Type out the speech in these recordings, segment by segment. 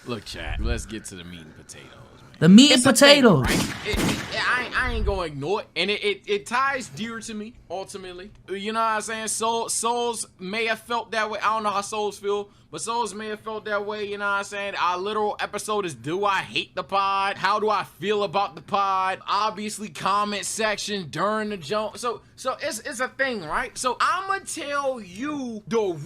Look, chat. Let's get to the meat and potatoes. The meat and potatoes. Thing, right? I ain't gonna ignore it, and it ties dear to me ultimately. You know what I'm saying? Souls may have felt that way. I don't know how souls feel, but souls may have felt that way. You know what I'm saying? Our literal episode is: do I hate the pod? How do I feel about the pod? Obviously, comment section during the jump. So it's a thing, right? So I'ma tell you the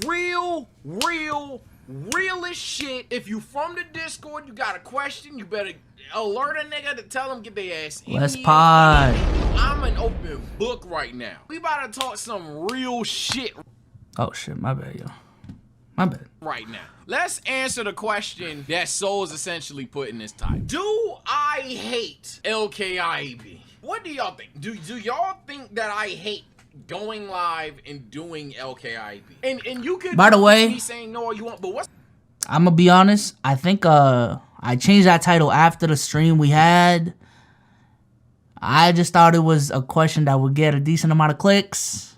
realest shit. If you from the Discord, you got a question, you better alert a nigga to tell them get their ass in. Let's pod. I'm an open book right now. We about to talk some real shit. Oh shit, my bad, yo. My bad. Right now. Let's answer the question that Soul is essentially put in this title. Do I hate Lkiab? What do y'all think? Do y'all think that I hate going live and doing Lkiab? And you could, by the way, be saying no all you want, but what's... I'm gonna be honest, I think I changed that title after the stream we had. I just thought it was a question that would get a decent amount of clicks.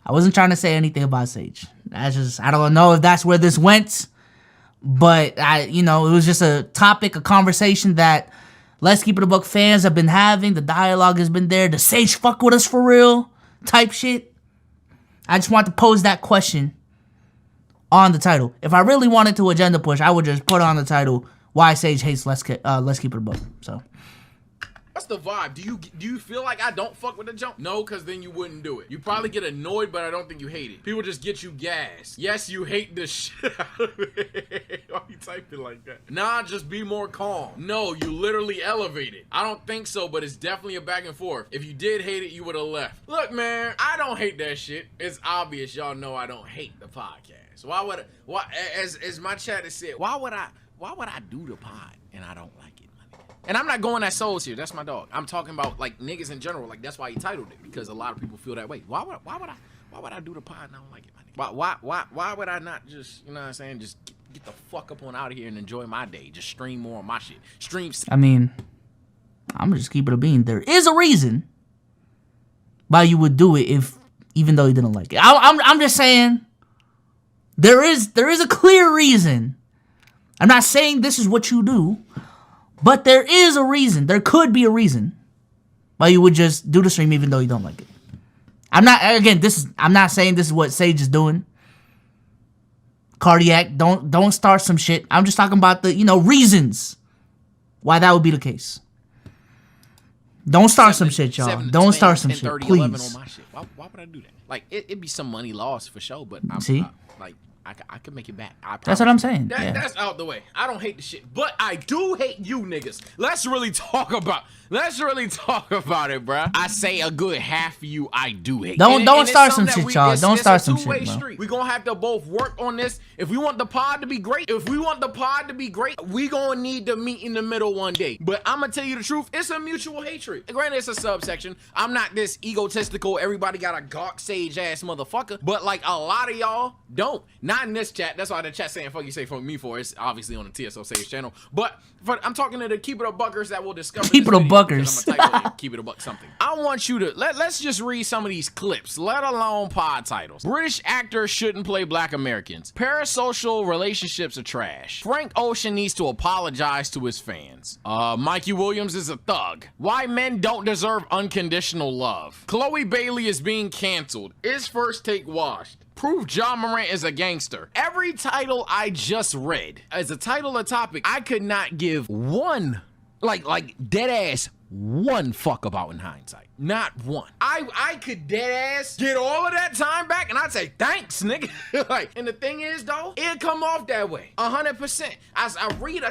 I wasn't trying to say anything about Sage. I don't know if that's where this went, but it was just a topic, a conversation that Let's Keep It a Buck fans have been having. The dialogue has been there. Does Sage fuck with us for real? Type shit. I just want to pose that question on the title. If I really wanted to agenda push, I would just put on the title why Sage hates Let's Keep It a Buck. So what's the vibe? Do you feel like I don't fuck with the jump? No, because then you wouldn't do it. You probably get annoyed, but I don't think you hate it. People just get you gas. Yes, you hate the shit out of it. Why you typing like that? Nah, just be more calm. No, you literally elevate it. I don't think so, but it's definitely a back and forth. If you did hate it, you would have left. Look, man, I don't hate that shit. It's obvious y'all know I don't hate the podcast. Why as my chat has said, why would I do the pod and I don't like it? And I'm not going at Souls here. That's my dog. I'm talking about like niggas in general. Like that's why he titled it, because a lot of people feel that way. Why would I do the pod and I don't like it, my nigga? Why would I not just, you know what I'm saying, just get the fuck up on out of here and enjoy my day? Just stream more of my shit. I mean, I'm gonna just keep it a bean. There is a reason why you would do it even though you didn't like it. I'm just saying there is a clear reason. I'm not saying this is what you do. But there is a reason. There could be a reason why you would just do the stream even though you don't like it. I'm not saying this is what Sage is doing. Cardiac, don't start some shit. I'm just talking about the, reasons why that would be the case. Don't start some shit, y'all. Don't start some shit, 30, please. 11 on my shit. Why would I do that? Like, it'd be some money lost for sure, but I could make it back. That's what I'm saying. That's out the way. I don't hate the shit, but I do hate you niggas. Let's really talk about it, bruh. I say a good half of you I do hate. Don't start some shit, y'all. Don't start some shit, bro. We're gonna have to both work on this. If we want the pod to be great, we gonna need to meet in the middle one day. But I'm gonna tell you the truth, it's a mutual hatred. Granted, it's a subsection. I'm not this egotistical, everybody got a gawk Sage ass motherfucker, but like a lot of y'all don't. Not in this chat. That's why the chat saying fuck you say fuck me for. It's obviously on the TSO Sage channel. But I'm talking to the Keep It a Buckers that will discover Keep It a Buckers. Keep It a Buck something. I want you to let's just read some of these clips, let alone pod titles. British actors shouldn't play black Americans. Parasocial relationships are trash. Frank Ocean needs to apologize to his fans. Mikey Williams is a thug. Why men don't deserve unconditional love. Chloe Bailey is being canceled. Is First Take washed? Prove John Morant is a gangster. Every title I just read as a title or topic, I could not give one, like dead ass one fuck about in hindsight. Not one. I could dead ass get all of that time back and I'd say thanks, nigga. Like, and the thing is though, it come off that way 100%. I read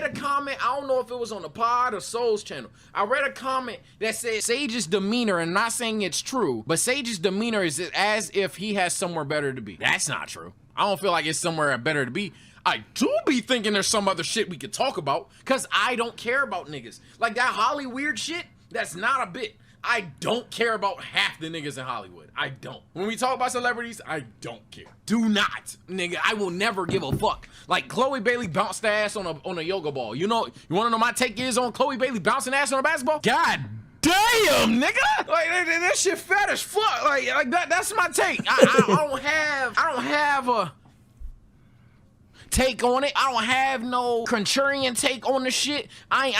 a comment, I don't know if it was on the pod or Soul's channel. I read a comment that said Sage's demeanor, and I'm not saying it's true, but Sage's demeanor is as if he has somewhere better to be. That's not true. I don't feel like it's somewhere better to be. I do be thinking there's some other shit we could talk about, because I don't care about niggas. Like that Holly weird shit, that's not a bit. I don't care about half the niggas in Hollywood. I don't. When we talk about celebrities, I don't care. Do not, nigga. I will never give a fuck. Like Chloe Bailey bounced the ass on a yoga ball. You wanna know my take is on Chloe Bailey bouncing ass on a basketball? God damn, nigga! Like that shit fat as fuck. Like that's my take. I don't have a. take on it. I don't have no contrarian take on the shit. I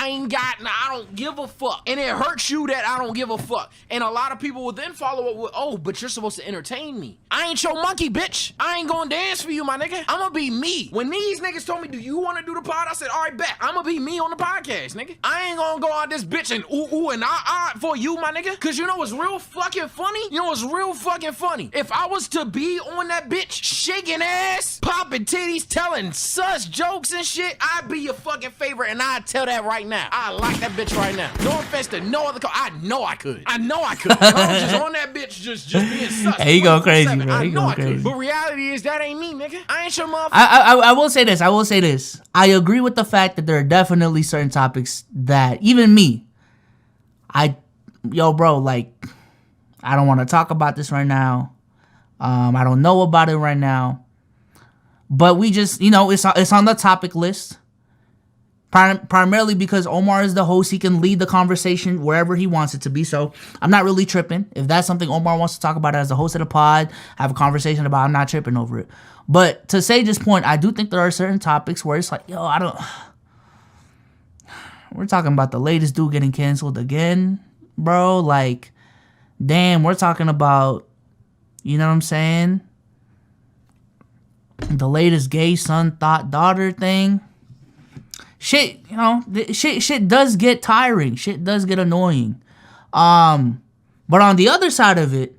don't give a fuck. And it hurts you that I don't give a fuck. And a lot of people will then follow up with, oh, but you're supposed to entertain me. I ain't your monkey, bitch. I ain't gonna dance for you, my nigga. I'm gonna be me. When these niggas told me, do you wanna do the pod? I said, all right, bet. I'm gonna be me on the podcast, nigga. I ain't gonna go out this bitch and ooh and ah for you, my nigga. Cause you know what's real fucking funny? You know what's real fucking funny? If I was to be on that bitch, shaking ass, popping titties, telling sus jokes and shit, I'd be your fucking favorite, and I'd tell that right now. I like that bitch right now. No offense to no other I know I could. If I was just on that bitch just being sus. Hey, you go crazy, bro. I you know go I crazy. could. But reality is that ain't me, nigga. I ain't your motherfucker. I will say this. I agree with the fact that there are definitely certain topics that even me, bro, like, I don't want to talk about this right now. I don't know about it right now. But we just, it's on the topic list. Primarily because Omar is the host. He can lead the conversation wherever he wants it to be. So I'm not really tripping. If that's something Omar wants to talk about as the host of the pod, have a conversation about, I'm not tripping over it. But to Sage's point, I do think there are certain topics where it's like, we're talking about the latest dude getting canceled again, bro. Like, damn, we're talking about, you know what I'm saying? The latest gay son thought daughter thing. Shit, shit does get tiring. Shit does get annoying. But on the other side of it,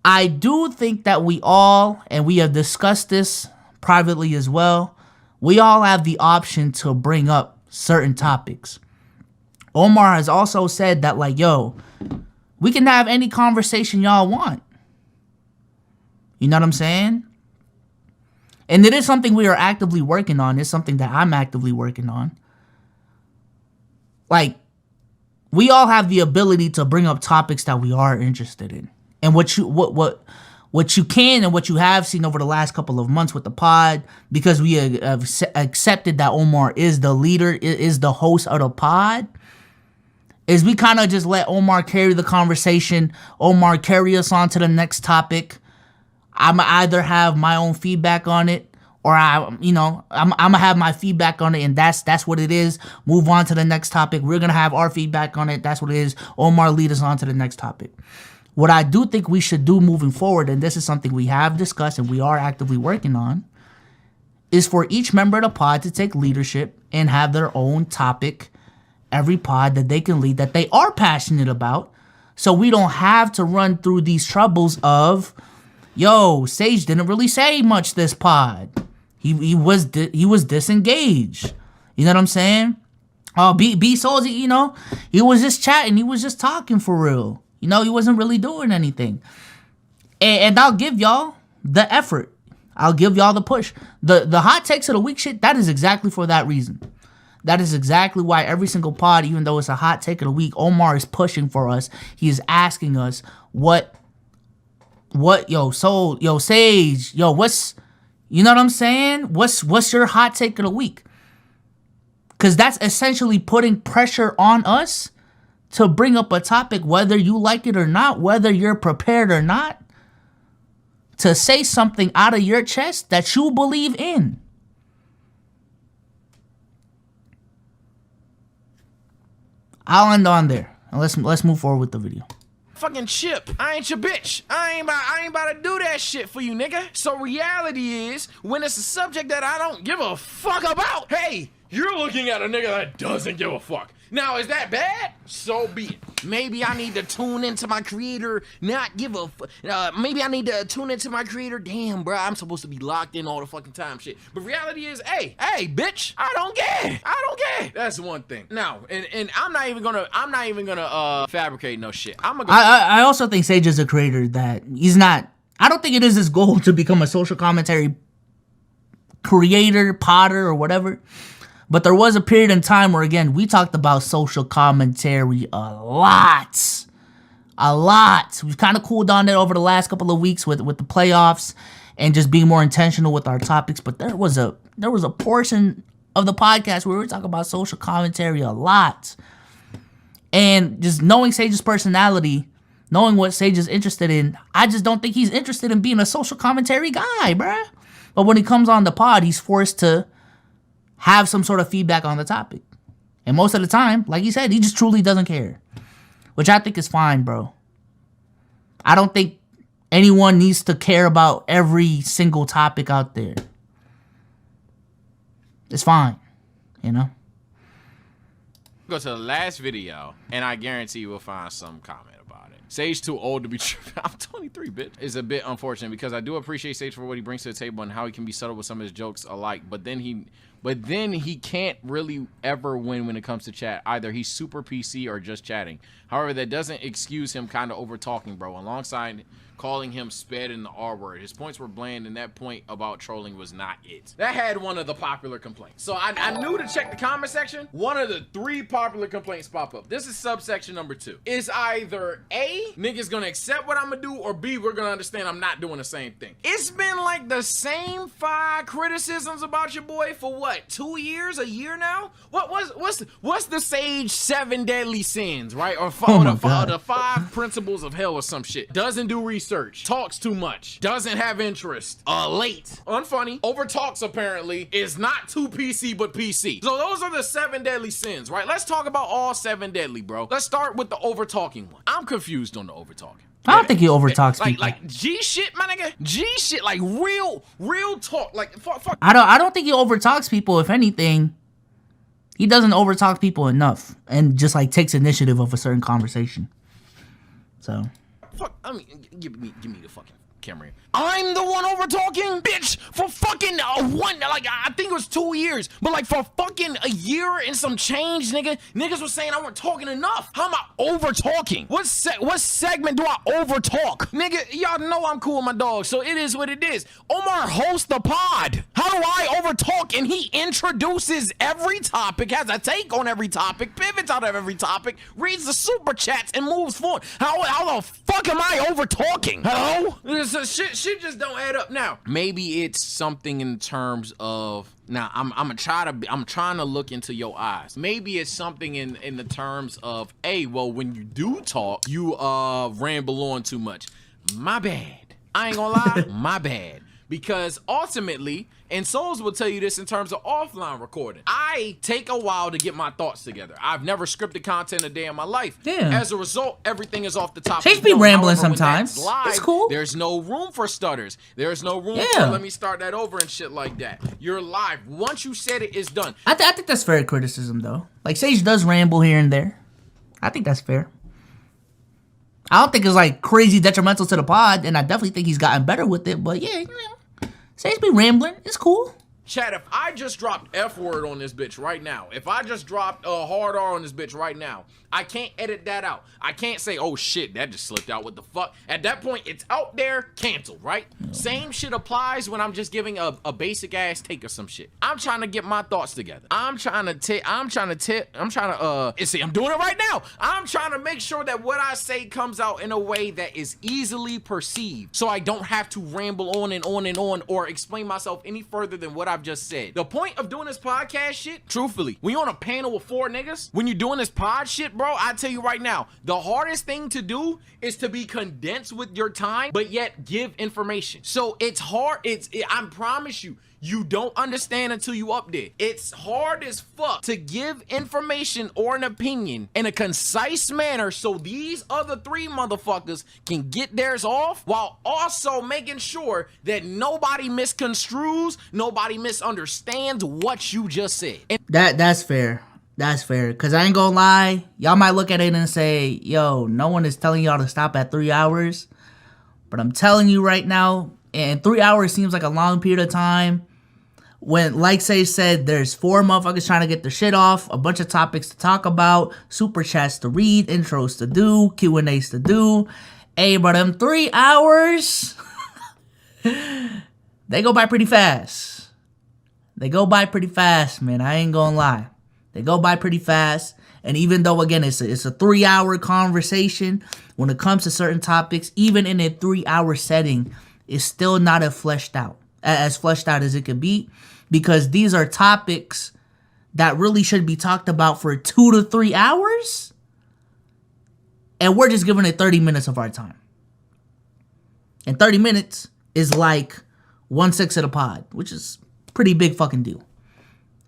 I do think that we all, and we have discussed this privately as well, we all have the option to bring up certain topics. Omar has also said that, like, we can have any conversation y'all want. You know what I'm saying? And it is something we are actively working on. It's something that I'm actively working on. Like, we all have the ability to bring up topics that we are interested in. And what you can and what you have seen over the last couple of months with the pod, because we have accepted that Omar is the leader, is the host of the pod, is we kind of just let Omar carry the conversation. Omar carry us on to the next topic. I'm either have my own feedback on it, or I'm gonna have my feedback on it, and that's what it is. Move on to the next topic. We're gonna have our feedback on it. That's what it is. Omar lead us on to the next topic. What I do think we should do moving forward, and this is something we have discussed and we are actively working on, is for each member of the pod to take leadership and have their own topic every pod that they can lead, that they are passionate about, so we don't have to run through these troubles of, Sage didn't really say much this pod. He was disengaged. You know what I'm saying? B Souls, he was just chatting. He was just talking for real. He wasn't really doing anything. And I'll give y'all the effort. I'll give y'all the push. The hot takes of the week shit, that is exactly for that reason. That is exactly why every single pod, even though it's a hot take of the week, Omar is pushing for us. He is asking us Sage, what's, you know what I'm saying? What's your hot take of the week? Because that's essentially putting pressure on us to bring up a topic, whether you like it or not, whether you're prepared or not, to say something out of your chest that you believe in. I'll end on there. Let's move forward with the video. Fucking chip. I ain't your bitch. I ain't about to do that shit for you, nigga. So reality is, when it's a subject that I don't give a fuck about, hey, you're looking at a nigga that doesn't give a fuck. Now, is that bad? So be it. Maybe I need to tune into my creator, not give a maybe I need to tune into my creator. Damn, bro, I'm supposed to be locked in all the fucking time, shit. But reality is, hey, bitch, I don't care. That's one thing. Now, and I'm not even gonna fabricate no shit. I also think Sage is a creator that he's not. I don't think it is his goal to become a social commentary creator, podder, or whatever. But there was a period in time where, again, we talked about social commentary a lot. We've kind of cooled on it over the last couple of weeks with the playoffs and just being more intentional with our topics. But there was a portion of the podcast where we were talking about social commentary a lot. And just knowing Sage's personality, knowing what Sage is interested in, I just don't think he's interested in being a social commentary guy, bruh. But when he comes on the pod, he's forced to have some sort of feedback on the topic. And most of the time, like you said, he just truly doesn't care. Which I think is fine, bro. I don't think anyone needs to care about every single topic out there. It's fine, you know? Go to the last video, and I guarantee you will find some comment about it. Sage too old to be tripping. I'm 23, bitch. It's a bit unfortunate because I do appreciate Sage for what he brings to the table and how he can be subtle with some of his jokes alike. But then he can't really ever win when it comes to chat. Either he's super PC or just chatting. However, that doesn't excuse him kind of over talking, bro. Alongside calling him sped in the R word. His points were bland, and that point about trolling was not it. That had one of the popular complaints. So I knew to check the comment section. One of the 3 popular complaints pop up. This is subsection number 2. Is either A, niggas gonna accept what I'm gonna do, or B, we're gonna understand I'm not doing the same thing. It's been like the same 5 criticisms about your boy for what, 2 years, a year now? What's the Sage 7 deadly sins, right? Or the 5 principles of hell or some shit. Doesn't do research, talks too much, doesn't have interest, late, unfunny, over talks apparently, is not too PC but PC. So those are the 7 deadly sins, right? Let's talk about all 7 deadly, bro. Let's start with the over talking one. I'm confused on the over talking. I don't think he overtalks people. Like G shit, my nigga. G shit, like real talk. Like fuck. I don't think he overtalks people. If anything, he doesn't overtalk people enough, and just like takes initiative of a certain conversation. So. Fuck. I mean, give me the fucking camera here. I'm the one over talking, bitch, for fucking I think it was 2 years, but like for fucking a year and some change, niggas was saying I wasn't talking enough. How am I over talking? What segment do I over talk? Nigga, y'all know I'm cool with my dog, so it is what it is. Omar hosts the pod. How do I over talk? And he introduces every topic, has a take on every topic, pivots out of every topic, reads the super chats, and moves forward. How the fuck am I over talking? Hello? Shit just don't add up. Now, maybe it's something in terms of, now I'm trying to look into your eyes. Maybe it's something in the terms of, hey, well, when you do talk, you ramble on too much. My bad. I ain't gonna lie, my bad. Because ultimately, and Souls will tell you this in terms of offline recording, I take a while to get my thoughts together. I've never scripted content a day in my life. Yeah. As a result, everything is off the top. Sage be rambling sometimes. Live, it's cool. There's no room for stutters. There's no room for let me start that over and shit like that. You're live. Once you said it, it's done. I think that's fair criticism, though. Like, Sage does ramble here and there. I think that's fair. I don't think it's like crazy detrimental to the pod, and I definitely think he's gotten better with it. But yeah, you know, Sage be rambling. It's cool. Chat, if I just dropped F word on this bitch right now, if I just dropped a hard R on this bitch right now, I can't edit that out. I can't say, oh shit, that just slipped out. What the fuck? At that point, it's out there, canceled, right? Same shit applies when I'm just giving a basic ass take or some shit. I'm trying to get my thoughts together. I'm trying to see, I'm doing it right now. I'm trying to make sure that what I say comes out in a way that is easily perceived, so I don't have to ramble on and on and on or explain myself any further than what I've just said. The point of doing this podcast shit, truthfully, when you're on a panel with 4 niggas, when you're doing this pod shit, bro, I tell you right now, the hardest thing to do is to be condensed with your time, but yet give information. So it's hard. I promise you, you don't understand until you up there. It's hard as fuck to give information or an opinion in a concise manner so these other 3 motherfuckers can get theirs off, while also making sure that nobody misconstrues, nobody misunderstands what you just said. And That's fair. That's fair. Because I ain't gonna lie, y'all might look at it and say, yo, no one is telling y'all to stop at 3 hours. But I'm telling you right now, and 3 hours seems like a long period of time. When, like Say said, there's 4 motherfuckers trying to get their shit off, a bunch of topics to talk about, super chats to read, intros to do, Q&As to do. Hey, bro, them 3 hours, they go by pretty fast. They go by pretty fast, man. I ain't gonna lie. They go by pretty fast. And even though, again, it's a 3-hour conversation, when it comes to certain topics, even in a 3-hour setting, it's still not as fleshed out as it could be, because these are topics that really should be talked about for 2 to 3 hours, and we're just giving it 30 minutes of our time. And 30 minutes is like 1/6 of the pod, which is pretty big fucking deal.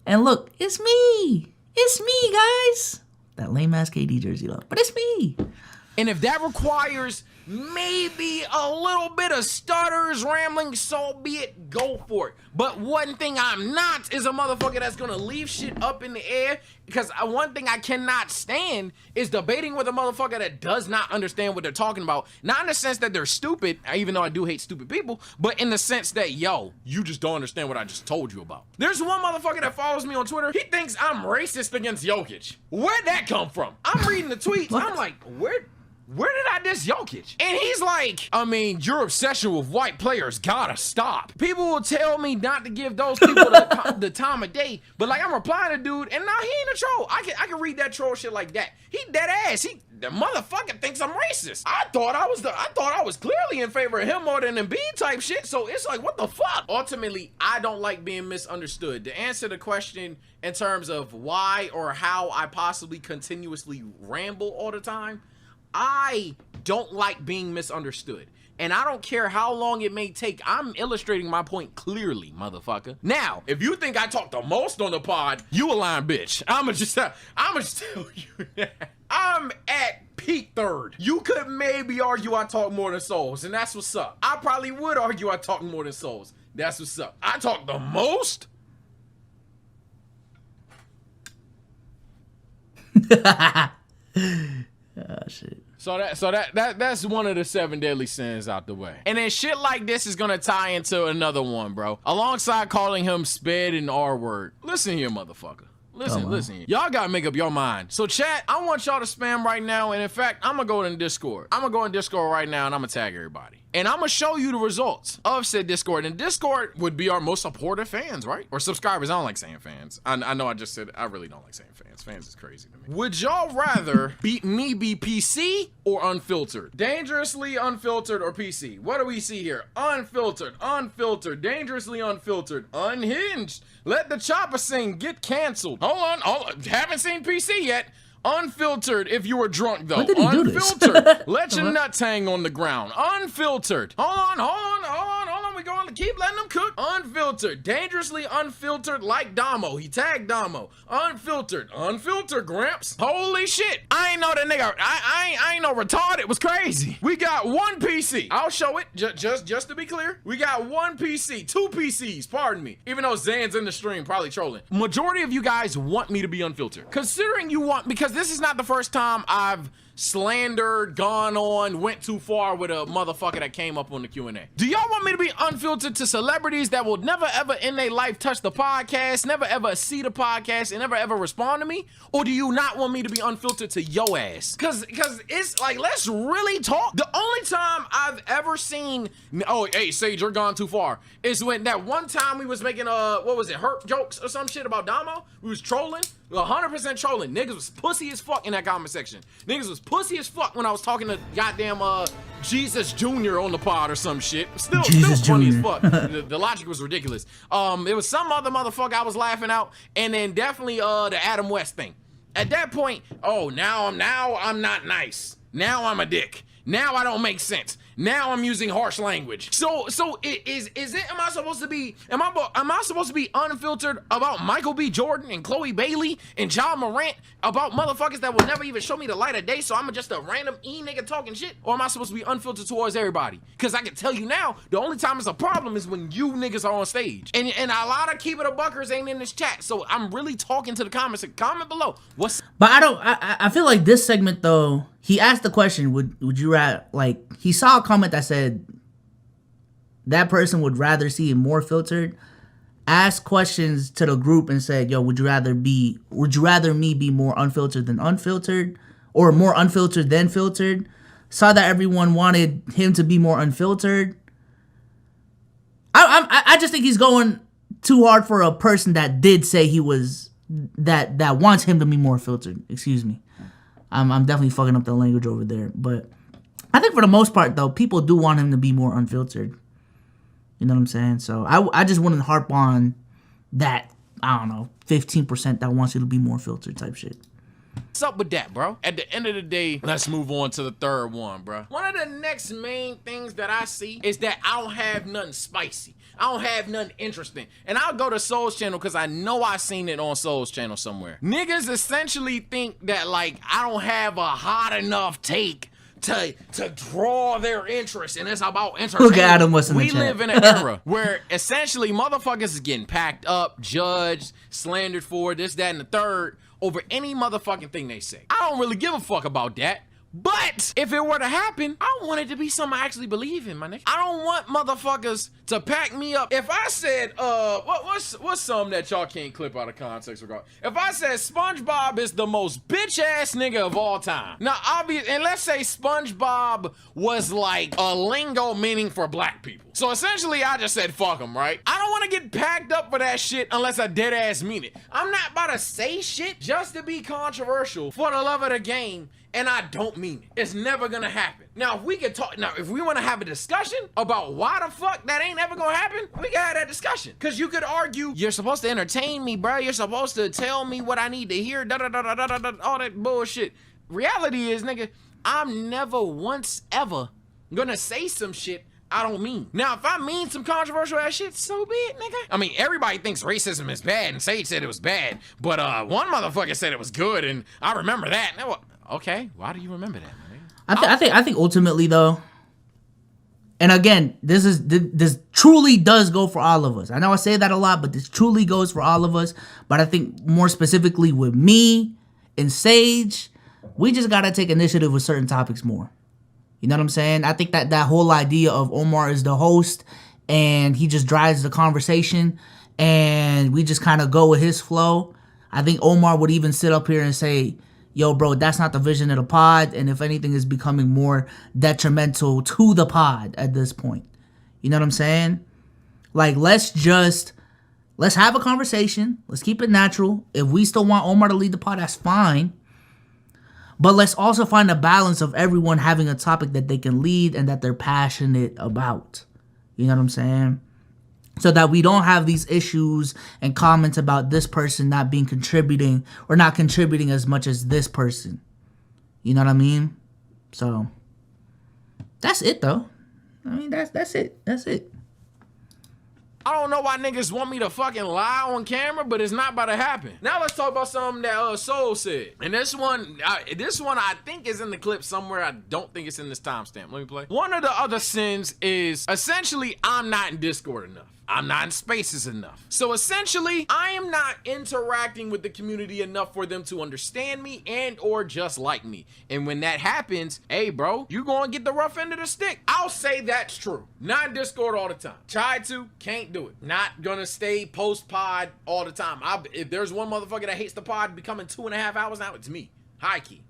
And look, it's me. It's me, guys. That lame ass KD jersey though, but it's me. And if that requires maybe a little bit of stutters, rambling, so be it, go for it. But one thing I'm not is a motherfucker that's gonna leave shit up in the air, because one thing I cannot stand is debating with a motherfucker that does not understand what they're talking about. Not in the sense that they're stupid, even though I do hate stupid people, but in the sense that, yo, you just don't understand what I just told you about. There's one motherfucker that follows me on Twitter. He thinks I'm racist against Jokic. Where'd that come from? I'm reading the tweets. I'm like, where did I diss Jokic? And he's like, I mean, your obsession with white players gotta stop. People will tell me not to give those people the time of day, but like I'm replying to dude, and now he ain't a troll. I can read that troll shit like that. He dead ass. The motherfucker thinks I'm racist. I thought I was clearly in favor of him more than Embiid type shit. So it's like, what the fuck? Ultimately, I don't like being misunderstood. To answer the question in terms of why or how I possibly continuously ramble all the time, I don't like being misunderstood. And I don't care how long it may take. I'm illustrating my point clearly, motherfucker. Now, if you think I talk the most on the pod, you a lying bitch. I'ma just tell you that. I'm at peak third. You could maybe argue I talk more than Souls, and that's what's up. I probably would argue I talk more than Souls. That's what's up. I talk the most? Oh, shit. So that's one of the 7 deadly sins out the way. And then shit like this is gonna tie into another one, bro. Alongside calling him sped and R-word. Listen here, motherfucker. Listen. Y'all gotta make up your mind. So chat, I want y'all to spam right now, and in fact, I'm gonna go in Discord. I'm gonna go in Discord right now, and I'm gonna tag everybody. And I'm gonna show you the results of said Discord. And Discord would be our most supportive fans, right? Or subscribers. I don't like saying fans. I know I just said, I really don't like saying fans. Fans is crazy to me. Would y'all rather be PC or unfiltered? Dangerously unfiltered or PC? What do we see here? Unfiltered, dangerously unfiltered, unhinged. Let the chopper sing, get canceled. Hold on, haven't seen PC yet. Unfiltered if you were drunk though. When did he do this? Unfiltered. Let your nuts hang on the ground. Unfiltered. Hold on. We going to keep letting them cook. Unfiltered. Dangerously unfiltered like Damo. He tagged Damo. Unfiltered. Unfiltered, Gramps. Holy shit. I ain't know that nigga. I ain't no retard. It was crazy. We got one PC. I'll show it. Just to be clear. We got one PC. 2 PCs. Pardon me. Even though Zan's in the stream, probably trolling. Majority of you guys want me to be unfiltered. Considering you want, because this is not the first time I've slandered, gone on, went too far with a motherfucker that came up on the Q&A. Do y'all want me to be unfiltered to celebrities that will never ever in their life touch the podcast, never ever see the podcast, and never ever respond to me? Or do you not want me to be unfiltered to yo ass? Cause it's like, let's really talk. The only time I've ever seen, oh, hey, Sage, you're gone too far, is when that one time we was making, what was it, hurt jokes or some shit about Damo? We was trolling. 100% trolling. Niggas was pussy as fuck in that comment section. Niggas was pussy as fuck when I was talking to goddamn Jesus Jr. on the pod or some shit. Still funny as fuck. The logic was ridiculous. It was some other motherfucker I was laughing out, and then definitely the Adam West thing. At that point, oh, now I'm not nice. Now I'm a dick. Now I don't make sense. Now I'm using harsh language. So is it? Am I supposed to be unfiltered about Michael B. Jordan and Chloe Bailey and John Morant, about motherfuckers that will never even show me the light of day? So I'm just a random nigga talking shit, or am I supposed to be unfiltered towards everybody? Because I can tell you now, the only time it's a problem is when you niggas are on stage, and a lot of keep it a buckers ain't in this chat. So I'm really talking to the comments. Comment below. But I feel like this segment though. He asked the question, would you rather, like, he saw a comment that said that person would rather see it more filtered, asked questions to the group and said, yo, would you rather me be more unfiltered than unfiltered, or more unfiltered than filtered? Saw that everyone wanted him to be more unfiltered. I just think he's going too hard for a person that did say he was, that wants him to be more filtered. Excuse me. I'm definitely fucking up the language over there. But I think for the most part, though, people do want him to be more unfiltered. You know what I'm saying? So I just wouldn't harp on that, I don't know, 15% that wants you to be more filtered type shit. What's up with that, bro? At the end of the day, let's move on to the third one, bro. One of the next main things that I see is that I don't have nothing spicy. I don't have nothing interesting. And I'll go to Soul's channel because I know I seen it on Soul's channel somewhere. Niggas essentially think that, like, I don't have a hot enough take to draw their interest, and it's about entertainment. Look at Adam, what's in the We chat. live in an era where essentially motherfuckers is getting packed up, judged, slandered for this, that, and the third over any motherfucking thing they say. I don't really give a fuck about that. But if it were to happen, I want it to be something I actually believe in, my nigga. I don't want motherfuckers to pack me up. If I said, what's something that y'all can't clip out of context regard? If I said SpongeBob is the most bitch ass nigga of all time. Now, obvious, and let's say SpongeBob was like a lingo meaning for black people. So essentially, I just said fuck him, right? I don't want to get packed up for that shit unless I dead ass mean it. I'm not about to say shit just to be controversial for the love of the game, and I don't mean it. It's never gonna happen. Now, if we could talk, if we wanna have a discussion about why the fuck that ain't ever gonna happen, we can have that discussion. Cause you could argue, you're supposed to entertain me, bro. You're supposed to tell me what I need to hear, all that bullshit. Reality is, nigga, I'm never once ever gonna say some shit I don't mean. Now, if I mean some controversial ass shit, so be it, nigga. I mean, everybody thinks racism is bad, and Sage said it was bad, but one motherfucker said it was good, and I remember that. Now, okay, why do you remember that, man? I think ultimately though, and again, this truly does go for all of us. I know I say that a lot, but this truly goes for all of us. But I think more specifically with me and Sage, we just gotta take initiative with certain topics more. You know what I'm saying? I think that whole idea of Omar is the host and he just drives the conversation and we just kind of go with his flow. I think Omar would even sit up here and say, yo, bro, that's not the vision of the pod. And if anything, is becoming more detrimental to the pod at this point. You know what I'm saying? Like, let's have a conversation. Let's keep it natural. If we still want Omar to lead the pod, that's fine. But let's also find a balance of everyone having a topic that they can lead and that they're passionate about. You know what I'm saying? So that we don't have these issues and comments about this person not contributing as much as this person. You know what I mean? So that's it though. I mean, that's it. That's it. I don't know why niggas want me to fucking lie on camera, but it's not about to happen. Now let's talk about something that Soul said. And this one I think is in the clip somewhere. I don't think it's in this timestamp. Let me play. One of the other sins is essentially I'm not in Discord enough. I'm not in spaces enough. So essentially, I am not interacting with the community enough for them to understand me and or just like me. And when that happens, hey bro, you gonna get the rough end of the stick. I'll say that's true. Not in Discord all the time. Tried to, can't do it. Not gonna stay post-pod all the time. If there's one motherfucker that hates the pod becoming 2.5 hours now, it's me. High key.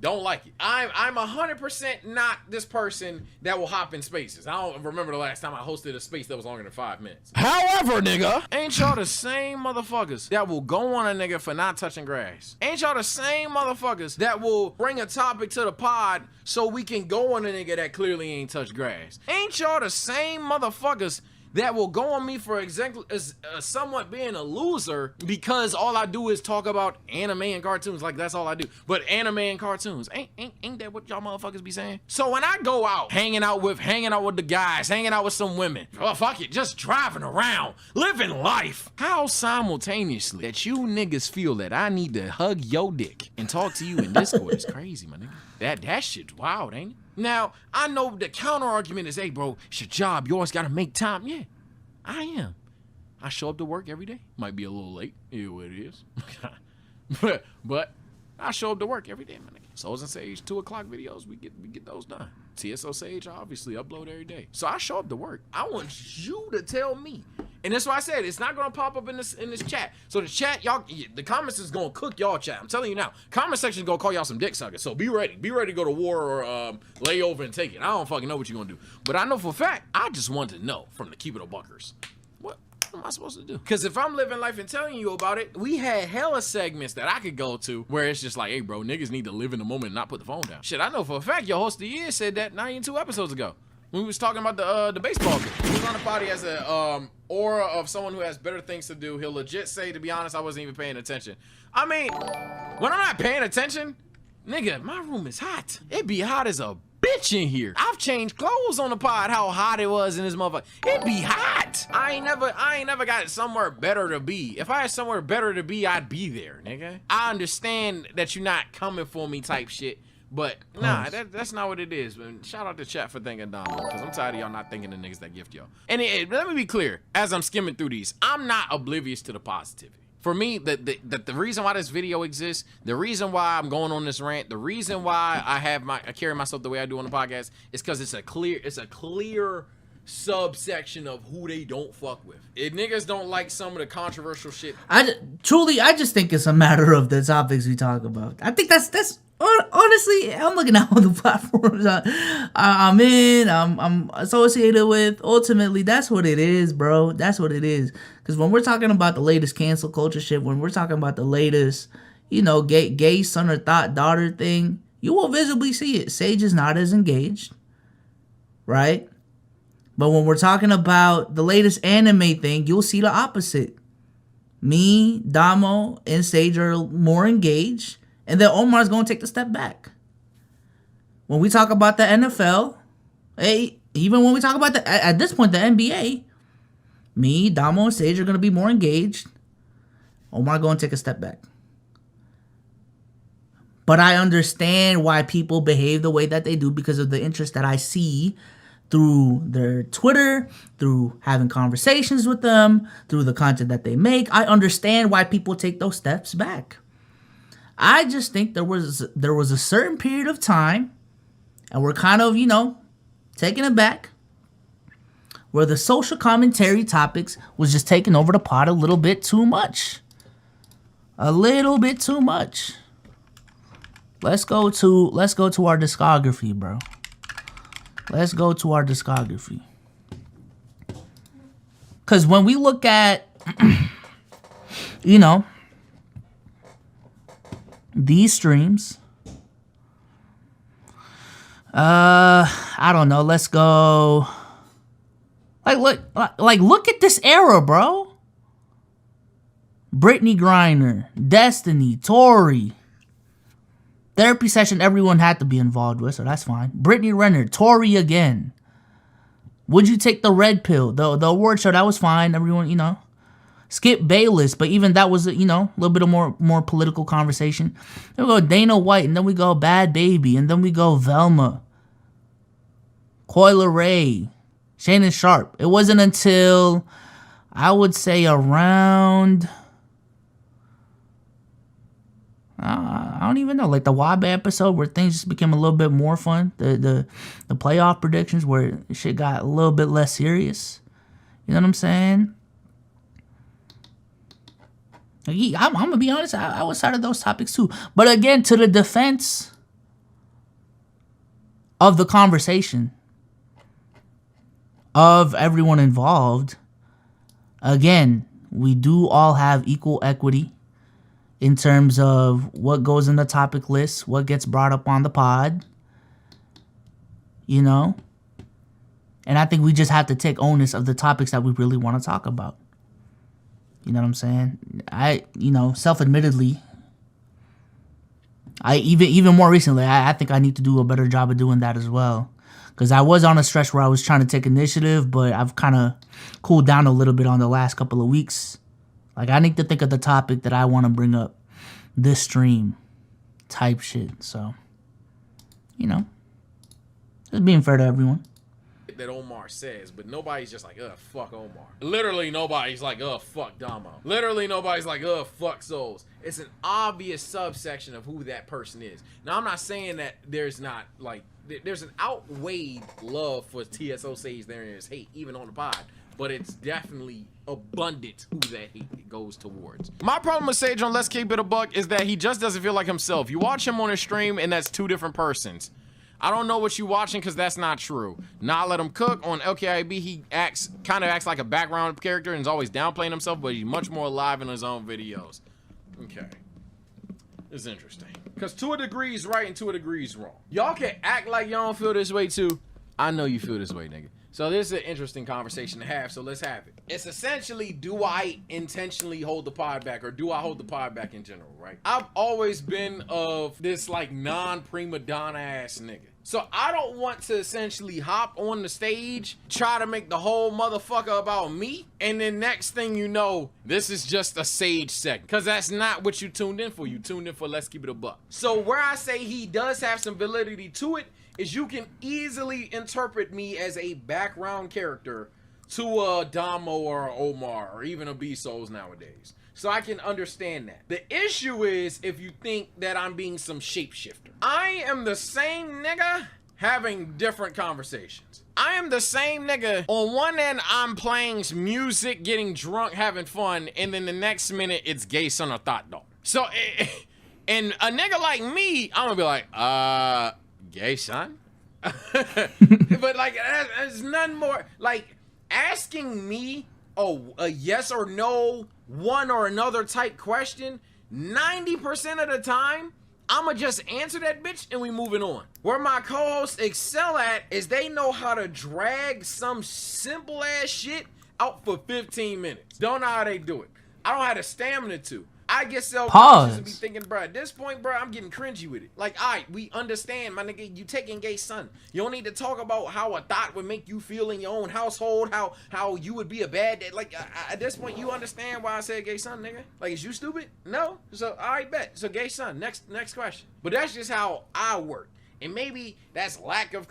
Don't like it. I'm 100% not this person that will hop in spaces. I don't remember the last time I hosted a space that was longer than 5 minutes. However, nigga, ain't y'all the same motherfuckers that will go on a nigga for not touching grass? Ain't y'all the same motherfuckers that will bring a topic to the pod so we can go on a nigga that clearly ain't touched grass? Ain't y'all the same motherfuckers that will go on me for exactly as somewhat being a loser because all I do is talk about anime and cartoons. Like, that's all I do. But anime and cartoons, ain't that what y'all motherfuckers be saying? So when I go out, hanging out with the guys, hanging out with some women, oh fuck it, just driving around, living life, how simultaneously that you niggas feel that I need to hug your dick and talk to you in Discord is crazy, my nigga. That shit's wild, ain't it? Now, I know the counter argument is, hey, bro, it's your job. You always got to make time. Yeah, I am. I show up to work every day. Might be a little late. Yeah, what it is. but I show up to work every day, my nigga. Souls and Sage 2 o'clock videos, we get those done. TSO Sage, I obviously upload every day. So I show up to work. I want you to tell me. And that's why I said it's not gonna pop up in this chat. So the chat, y'all, the comments is gonna cook y'all chat. I'm telling you now. Comment section is gonna call y'all some dick suckers. So be ready. Be ready to go to war or lay over and take it. I don't fucking know what you're gonna do. But I know for a fact, I just want to know from the Keep It a Buckers. What am I supposed to do? Because if I'm living life and telling you about it, we had hella segments that I could go to where it's just like, hey bro, niggas need to live in the moment and not put the phone down. Shit, I know for a fact your host of the year said that 92 episodes ago. When we was talking about the baseball game. He was on the pod, he has a aura of someone who has better things to do. He'll legit say, to be honest, I wasn't even paying attention. I mean, when I'm not paying attention, nigga, my room is hot. It be hot as a bitch in here. I've changed clothes on the pod, how hot it was in this motherfucker. It be hot. I ain't never got somewhere better to be. If I had somewhere better to be, I'd be there, nigga. I understand that you're not coming for me type shit, but nah, that's not what it is. Man, shout out to chat for thinking Donald, because I'm tired of y'all not thinking the niggas that gift y'all. And let me be clear, as I'm skimming through these, I'm not oblivious to the positivity. For me, the reason why this video exists, the reason why I'm going on this rant, the reason why I carry myself the way I do on the podcast is because it's a clear subsection of who they don't fuck with. If niggas don't like some of the controversial shit, I just think it's a matter of the topics we talk about. I think that's honestly, I'm looking at all the platforms I'm in, I'm associated with. Ultimately, that's what it is, bro. That's what it is. Because when we're talking about the latest cancel culture shit, when we're talking about the latest, gay son or daughter thing, you will visibly see it. Sage is not as engaged, right? But when we're talking about the latest anime thing, you'll see the opposite. Me, Damo, and Sage are more engaged. And then Omar's going to take the step back. When we talk about the NFL, even when we talk about at this point, the NBA, me, Damo, and Sage are going to be more engaged. Omar going to take a step back. But I understand why people behave the way that they do because of the interest that I see through their Twitter, through having conversations with them, through the content that they make. I understand why people take those steps back. I just think there was a certain period of time, and we're kind of, taking it back, where the social commentary topics was just taking over the pot a little bit too much. A little bit too much. Let's go to our discography, bro. Let's go to our discography. Because when we look at, these streams, I don't know. Let's go. Look at this era, bro. Brittany Griner, Destiny, Tori. Therapy session, everyone had to be involved with, so that's fine. Brittany Renner, Tori again. Would you take the red pill? The award show, that was fine. Everyone, Skip Bayless, but even that was, a little bit of more political conversation. Then we go Dana White, and then we go Bad Baby, and then we go Velma. Coyle Ray, Shannon Sharp. It wasn't until, I would say, around, I don't even know, like the Wabe episode where things just became a little bit more fun. The playoff predictions where shit got a little bit less serious. You know what I'm saying? I'm going to be honest, I was side of those topics too. But again, to the defense of the conversation, of everyone involved, again, we do all have equal equity in terms of what goes in the topic list, what gets brought up on the pod, And I think we just have to take onus of the topics that we really want to talk about. You know what I'm saying? Self-admittedly, even more recently, I think I need to do a better job of doing that as well. Because I was on a stretch where I was trying to take initiative, but I've kind of cooled down a little bit on the last couple of weeks. Like, I need to think of the topic that I want to bring up this stream type shit. So, just being fair to everyone. That Omar says, but nobody's just like, fuck Omar. Literally nobody's like, fuck Damo. Literally nobody's like, fuck Souls. It's an obvious subsection of who that person is. Now, I'm not saying that there's not, there's an outweighed love for TSO Sage there is hate, even on the pod, but it's definitely abundant who that hate goes towards. My problem with Sage on Let's Keep It a Buck is that he just doesn't feel like himself. You watch him on his stream, and that's two different persons. I don't know what you watching because that's not true. Not Let Him Cook on Lkiab, he kind of acts like a background character and is always downplaying himself, but he's much more alive in his own videos. Okay. It's interesting. Because to a degree is right and to a degree is wrong. Y'all can act like y'all don't feel this way too. I know you feel this way, nigga. So this is an interesting conversation to have, so let's have it. It's essentially, do I intentionally hold the pod back, or do I hold the pod back in general, right? I've always been of this like non-prima donna ass nigga. So I don't want to essentially hop on the stage, try to make the whole motherfucker about me, and then next thing you know, this is just a Sage segment. Cause that's not what you tuned in for. You tuned in for Let's Keep It a Buck. So where I say he does have some validity to it, is you can easily interpret me as a background character to a Damo or a Omar or even a B-Souls nowadays. So I can understand that. The issue is if you think that I'm being some shapeshifter. I am the same nigga having different conversations. I am the same nigga. On one end, I'm playing music, getting drunk, having fun, and then the next minute, it's gay son or thought dog. So, and a nigga like me, I'm gonna be like, gay son? But like, there's none more. Like, asking me a yes or no, one or another type question, 90% of the time, I'ma just answer that bitch and we moving on. Where my co-hosts excel at is they know how to drag some simple ass shit out for 15 minutes. Don't know how they do it. I don't have the stamina to. I get self-conscious and be thinking, bro, at this point, bro, I'm getting cringy with it. Like, all right, we understand, my nigga, you taking gay son. You don't need to talk about how a thought would make you feel in your own household, how you would be a bad dad. Like, at this point, you understand why I said gay son, nigga? Like, is you stupid? No? So, all right, bet. So, gay son, next question. But that's just how I work. And maybe that's lack of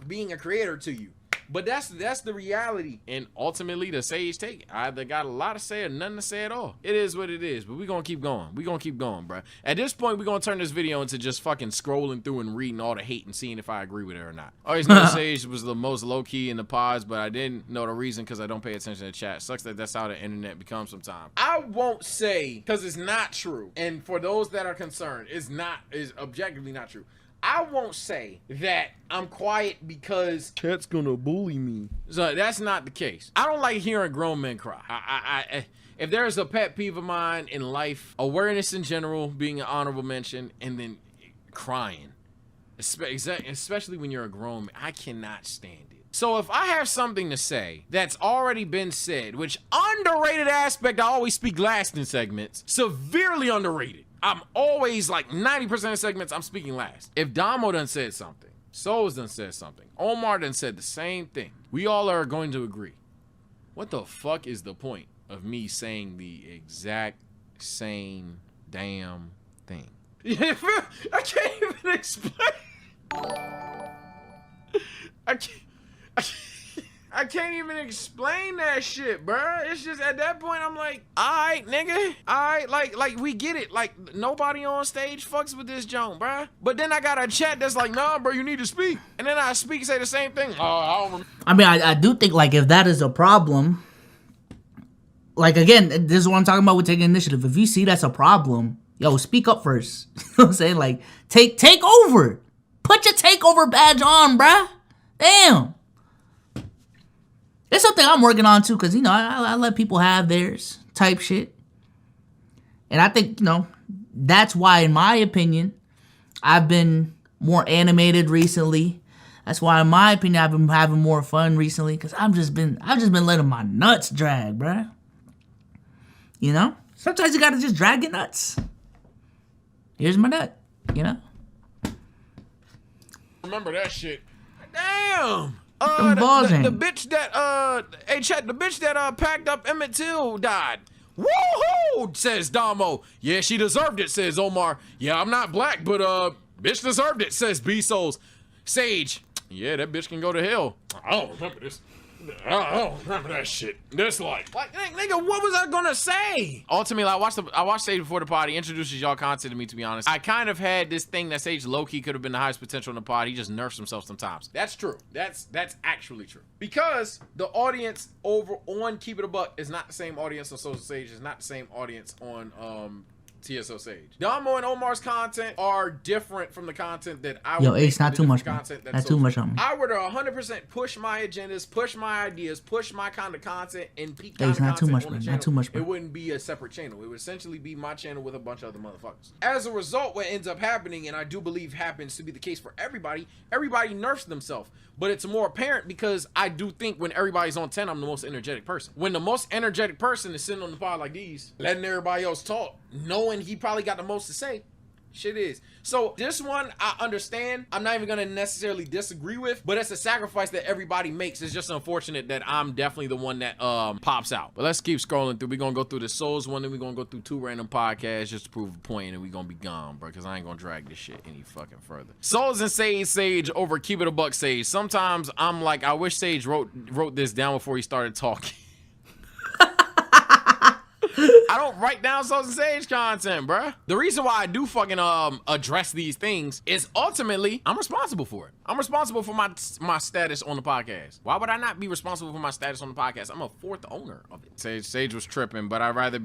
being a creator to you. But that's the reality. And ultimately, the Sage take, I either got a lot to say or nothing to say at all. It is what it is, but we're going to keep going. We're going to keep going, bro. At this point, we're going to turn this video into just fucking scrolling through and reading all the hate and seeing if I agree with it or not. I always know Sage was the most low-key in the pods, but I didn't know the reason because I don't pay attention to chat. Sucks that that's how the internet becomes sometimes. I won't say, because it's not true. And for those that are concerned, is objectively not true. I won't say that I'm quiet because chat's gonna bully me. So that's not the case. I don't like hearing grown men cry. If there's a pet peeve of mine in life, awareness in general being an honorable mention, and then crying, especially when you're a grown man, I cannot stand it. So if I have something to say that's already been said, which underrated aspect, I always speak last in segments, severely underrated. I'm always like 90% of segments, I'm speaking last. If Damo done said something, Souls done said something, Omar done said the same thing, we all are going to agree. What the fuck is the point of me saying the exact same damn thing? I can't even explain. I can't even explain that shit, bruh. It's just at that point I'm like, alright, nigga. Alright, like we get it. Like nobody on stage fucks with this joint, bruh. But then I got a chat that's like, nah, bro, you need to speak. And then I speak and say the same thing. I mean, I do think like if that is a problem, like again, this is what I'm talking about with taking initiative. If you see that's a problem, yo, speak up first. You know what I'm saying? Like, take over. Put your takeover badge on, bruh. Damn. It's something I'm working on too, because, you know, I let people have theirs type shit. And I think, you know, that's why, in my opinion, I've been more animated recently. That's why, in my opinion, I've been having more fun recently, because I've just been letting my nuts drag, bruh. You know? Sometimes you gotta just drag your nuts. Here's my nut, you know? Remember that shit. Damn! The bitch that hey chat, the bitch that packed up Emmett Till died. Woohoo! Says Damo. Yeah, she deserved it, says Omar. Yeah, I'm not black, but bitch deserved it, says B-Souls. Sage. Yeah, that bitch can go to hell. I don't remember this. I don't remember that shit. This like nigga, what was I gonna say? Ultimately, I watched Sage before the pod. He introduces y'all content to me, to be honest. I kind of had this thing that Sage low-key could have been the highest potential in the pod. He just nerfs himself sometimes. That's true. That's actually true. Because the audience over on Keep It a Buck is not the same audience on Social Sage. It's not the same audience on TSO Sage. Damo and Omar's content are different from the content that I would Yo, make Ace, not the too much, different man. content Not too much on me. I were to 100% push my agendas, push my ideas, push my kind of content, and peak Ace, kind not of too content much, on man. the Not channel, too much, man. it wouldn't be a separate channel. It would essentially be my channel with a bunch of other motherfuckers. As a result, what ends up happening, and I do believe happens to be the case for everybody nerfs themselves. But it's more apparent because I do think when everybody's on 10, I'm the most energetic person. When the most energetic person is sitting on the pod like these, letting everybody else talk, knowing he probably got the most to say, shit is. So this one, I understand. I'm not even gonna necessarily disagree with, but it's a sacrifice that everybody makes. It's just unfortunate that I'm definitely the one that pops out. But let's keep scrolling through. We're gonna go through the Souls one, then we're gonna go through 2 random podcasts just to prove a point, and we're gonna be gone, bro, because I ain't gonna drag this shit any fucking further. Souls and Sage over Keep It a Buck Sage. Sometimes I'm like, I wish Sage wrote this down before he started talking. I don't write down Souls and Sage content, bruh. The reason why I do fucking address these things is ultimately I'm responsible for it. I'm responsible for my status on the podcast. Why would I not be responsible for my status on the podcast? I'm a 4th owner of it. Sage was tripping, but I'd rather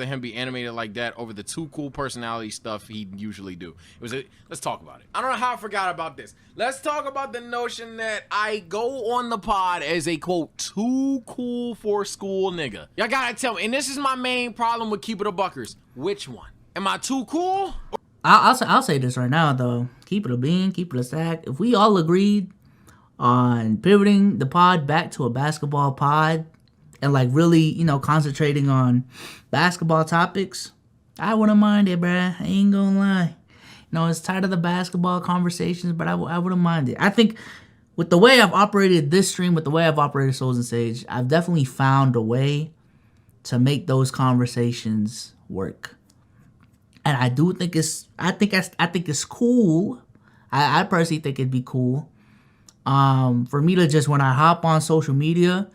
him be animated like that over the too cool personality stuff he usually do. Let's talk about it. I don't know how I forgot about this. Let's talk about the notion that I go on the pod as a quote too cool for school nigga. Y'all gotta tell me, and this is my main problem with Keep It a Buckers. Which one? Am I too cool? I'll say this right now though. Keep it a bean, keep it a stack. If we all agreed on pivoting the pod back to a basketball pod and like really, concentrating on basketball topics, I wouldn't mind it, bruh. I ain't gonna lie. It's tired of the basketball conversations, but I wouldn't mind it. I think with the way I've operated this stream, with the way I've operated Souls and Sage, I've definitely found a way to make those conversations work. And I do think I think it's cool. I personally think it'd be cool. For me to just, when I hop on social media,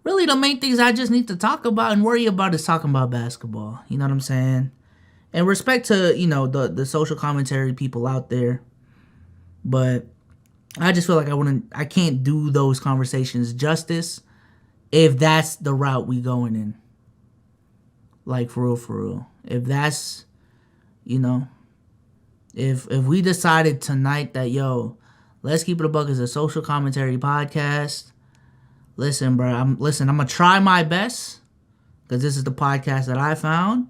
really the main things I just need to talk about and worry about is talking about basketball. You know what I'm saying? And respect to, the social commentary people out there. But I just feel like I can't do those conversations justice if that's the route we going in. Like, for real. If that's, if we decided tonight that, Let's Keep It a Buck is a social commentary podcast. Listen, bro, I'm gonna try my best because this is the podcast that I found.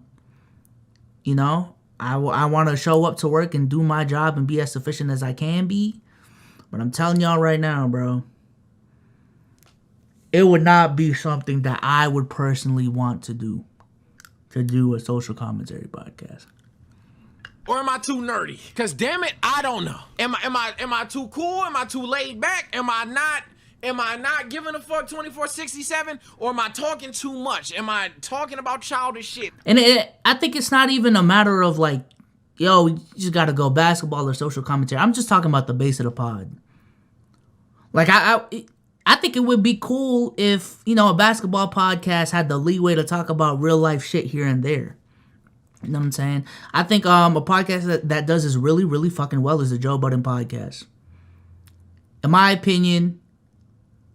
I want to show up to work and do my job and be as sufficient as I can be. But I'm telling y'all right now, bro, it would not be something that I would personally want to do a social commentary podcast. Or am I too nerdy? Cause damn it, I don't know. Am I too cool? Am I too laid back? Am I not giving a fuck 24/67? Or am I talking too much? Am I talking about childish shit? And I think it's not even a matter of like, you just gotta go basketball or social commentary. I'm just talking about the base of the pod. Like I think it would be cool if, a basketball podcast had the leeway to talk about real life shit here and there. You know what I'm saying? I think a podcast that does this really, really fucking well is the Joe Budden podcast. In my opinion,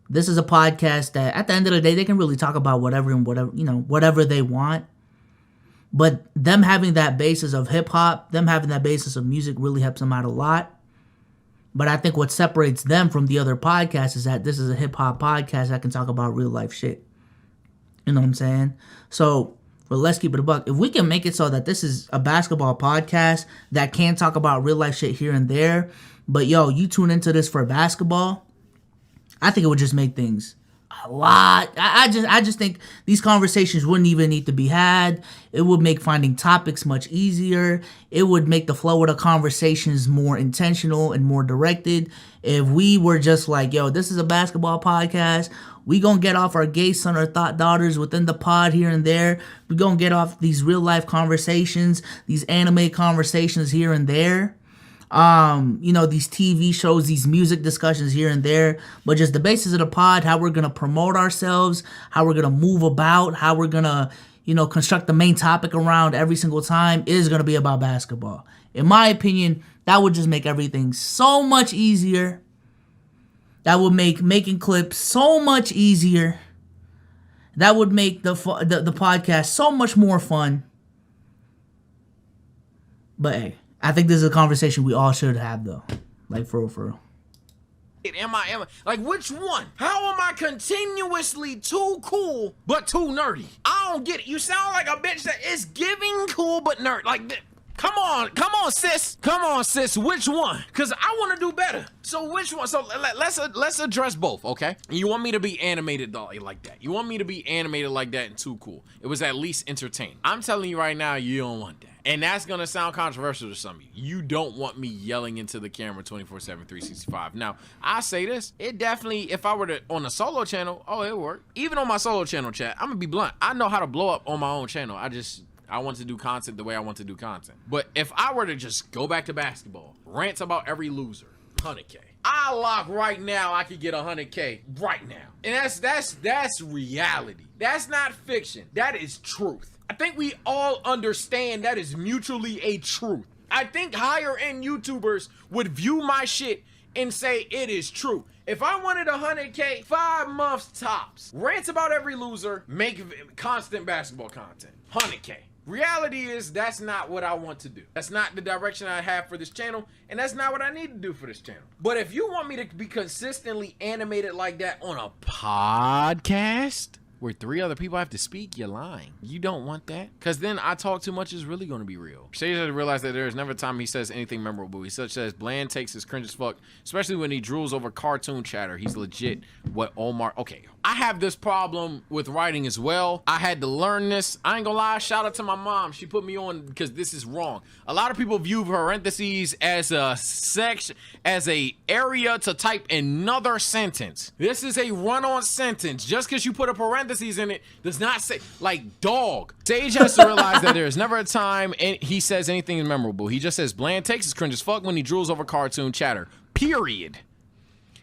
this is a podcast that at the end of the day, they can really talk about whatever they want. But them having that basis of hip hop, them having that basis of music really helps them out a lot. But I think what separates them from the other podcasts is that this is a hip hop podcast that can talk about real life shit. You know what I'm saying? So, but Let's Keep It a Buck. If we can make it so that this is a basketball podcast that can talk about real life shit here and there, but you tune into this for basketball, I think it would just make things a lot. I just think these conversations wouldn't even need to be had. It would make finding topics much easier. It would make the flow of the conversations more intentional and more directed. If we were just like, this is a basketball podcast. We gonna get off our gay son or thought daughters within the pod here and there. We gonna get off these real life conversations, these anime conversations here and there. These TV shows, these music discussions here and there, but just the basis of the pod, how we're gonna promote ourselves, how we're gonna move about, how we're gonna, construct the main topic around every single time is gonna be about basketball. In my opinion, that would just make everything so much easier. That would make making clips so much easier. That would make the podcast so much more fun. But hey, I think this is a conversation we all should have though. Like for real, for real. Am I like, which one? How am I continuously too cool but too nerdy? I don't get it. You sound like a bitch that is giving cool but nerd. Like, come on, sis. Which one? Cause I want to do better. So which one? So let's address both, okay? You want me to be animated like that? You want me to be animated like that and too cool? It was at least entertaining. I'm telling you right now, you don't want that. And that's gonna sound controversial to some of you. You don't want me yelling into the camera 24/7, 365. Now, I say this, it definitely, if I were to, on a solo channel, oh, it work. Even on my solo channel, chat, I'm gonna be blunt. I know how to blow up on my own channel. I want to do content the way I want to do content. But if I were to just go back to basketball, rant about every loser, 100K. I lock right now, I could get 100K right now. And that's reality. That's not fiction. That is truth. I think we all understand that is mutually a truth. I think higher end YouTubers would view my shit and say it is true. If I wanted 100K, 5 months tops, rants about every loser, make constant basketball content, 100K. Reality is that's not what I want to do. That's not the direction I have for this channel, and that's not what I need to do for this channel. But if you want me to be consistently animated like that on a podcast where 3 other people have to speak, you're lying. You don't want that. Because then I talk too much is really going to be real. Sage has realized that there is never a time he says anything memorable. He such as Bland takes his cringe as fuck, especially when he drools over cartoon chatter. He's legit what Omar... Okay, I have this problem with writing as well. I had to learn this. I ain't gonna lie, shout out to my mom. She put me on because this is wrong. A lot of people view parentheses as a section, as a area to type another sentence. This is a run-on sentence. Just because you put a parentheses in it does not say, like, dog. Sage has to realize that there is never a time he says anything memorable. He just says Bland takes his cringe as fuck when he drools over cartoon chatter. Period.